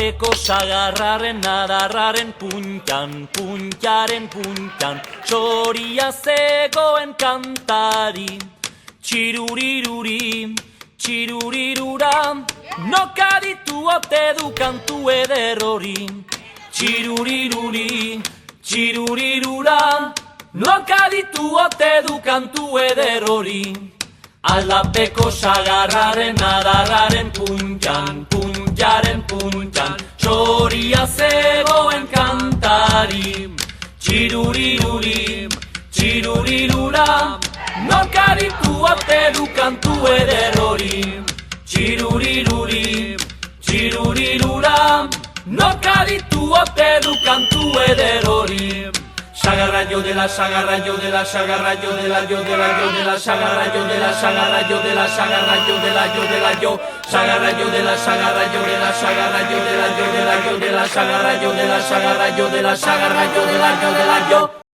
Aldapeko sagarraren adarraren puntan, puntaren puntan, txoria zegoen kantari. Txiruriruri, txirurirura, nokaditu ote du kantu eder hori. Txiruriruri, txirurirura, nokaditu ote du kantu eder hori. Aldapeko sagarraren adarraren puntan, puntaren puntan, txoria zegoen kantari. Txiruriruri, txirurirura, nokaditu ote du kantu eder hori. Txiruriruri, txirurirura, nokaditu ote du kantu eder hori. Sagarra yo de la sagarra yo de la sagarra yo de la yo de la yo de la sagarra yo de la sagarra yo de la sagarra yo de la yo de la yo sagarra yo de la sagarra yo de la sagarra yo de la yo de la yo de la sagarra yo de la sagarra yo de la sagarra yo de la yo de la yo.